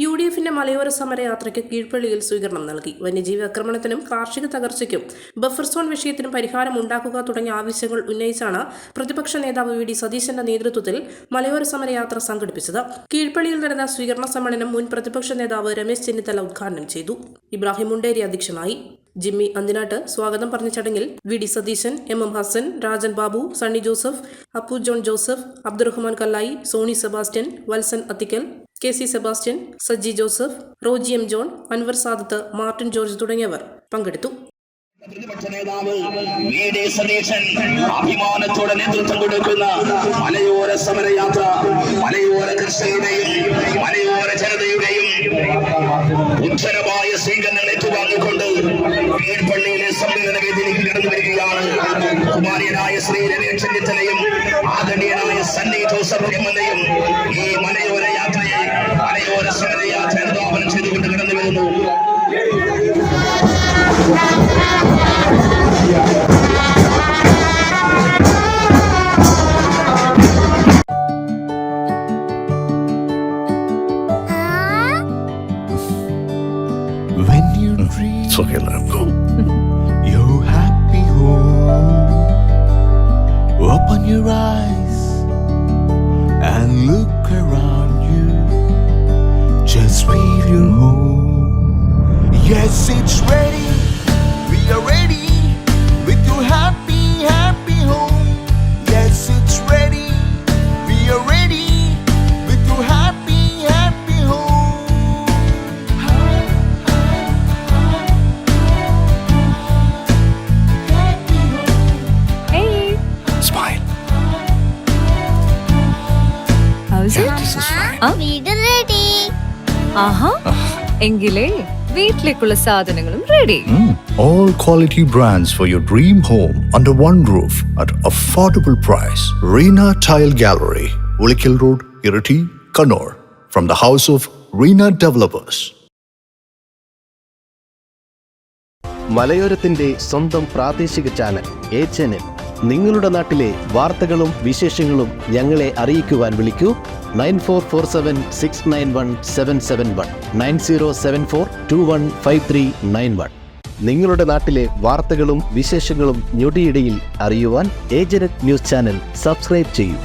UDFിന്റെ മലയോര സമരയാത്രയ്ക്ക് കീഴ്പള്ളിയിൽ സ്വീകരണം നൽകി. വന്യജീവി ആക്രമണത്തിനും കാർഷിക തകർച്ചയ്ക്കും ബഫർ സോൺ വിഷയത്തിനും പരിഹാരം ഉണ്ടാക്കുക തുടങ്ങിയ ആവശ്യങ്ങൾ ഉന്നയിച്ചാണ് പ്രതിപക്ഷ നേതാവ് VD സതീശന്റെ നേതൃത്വത്തിൽ മലയോര സമരയാത്ര സംഘടിപ്പിച്ചത്. കീഴ്പള്ളിയിൽ നടന്ന സ്വീകരണ സമ്മേളനം മുൻ പ്രതിപക്ഷ നേതാവ് രമേശ് ചെന്നിത്തല ഉദ്ഘാടനം ചെയ്തു. ഇബ്രാഹിം മുണ്ടേരി അധ്യക്ഷനായി. ജിമ്മി അന്തിനാട്ട് സ്വാഗതം പറഞ്ഞ ചടങ്ങിൽ VD Satheesan, MM Hassan, Rajan Babu, Sunny Joseph, Appu John Joseph, Abdurahman Kallayi, Sony Sebastian, Valsan Athikkal, KC Sebastian, Saji Joseph, Roji M John, Anwar Sadath, Martin George തുടങ്ങിയവർ പങ്കെടുത്തു. പ്രതിപക്ഷ നേതാവ് VD സതീശൻ അഭിമാനത്തോടെ നേതൃത്വം കൊടുക്കുന്ന മലയോര സമരയാത്ര മലയോര കർഷകരുടെയും മലയോര ജനതയുടെയും ഉജ്ജ്വലമായ സ്വീകരണം ഏറ്റുവാങ്ങിക്കൊണ്ട് കീഴ്പള്ളിയിലെ സമ്മേളന വേദിയിലേക്ക് കടന്നു വരികയാണ്. ബഹുമാന്യനായ ശ്രീ രമേശ് ചെന്നിത്തലയും ആദരണീയനായ സണ്ണി ജോസഫ് MLAയും ഈ മലയോര യാത്രയെ മലയോര സമരയാത്ര അനുധാവനം ചെയ്തുകൊണ്ട് കടന്നു വരുന്നു. When you dream, it's okay, let him go. Your happy home. Open your eyes and look around you. Just feel your home. Yes, it's ready. We are ready with your happy, happy home. Yes, it's ready. We are ready with your happy, happy home. Smile. How's it? This is fine. വീട് ready. ആഹാ, എങ്കിലേ വീട്ടിലേക്കുള്ള സാധനങ്ങളും ready. All quality brands for your dream home under one roof at affordable price. Reena Tile Gallery, Ulikil Road, Irati, Kannur. From the house of Reena Developers. മലയോരത്തിന്റെ സ്വന്തം പ്രാദേശിക channel HNN. നിങ്ങളുടെ നാട്ടിലെ വാർത്തകളും വിശേഷങ്ങളും ഞങ്ങളെ അറിയിക്കുവാൻ വിളിക്കൂ 9447691771 9074215391. നിങ്ങളുടെ നാട്ടിലെ വാർത്തകളും വിശേഷങ്ങളും ഞൊടിയിടയിൽ അറിയുവാൻ ഏജനറ്റ് ന്യൂസ് ചാനൽ സബ്സ്ക്രൈബ് ചെയ്യൂ.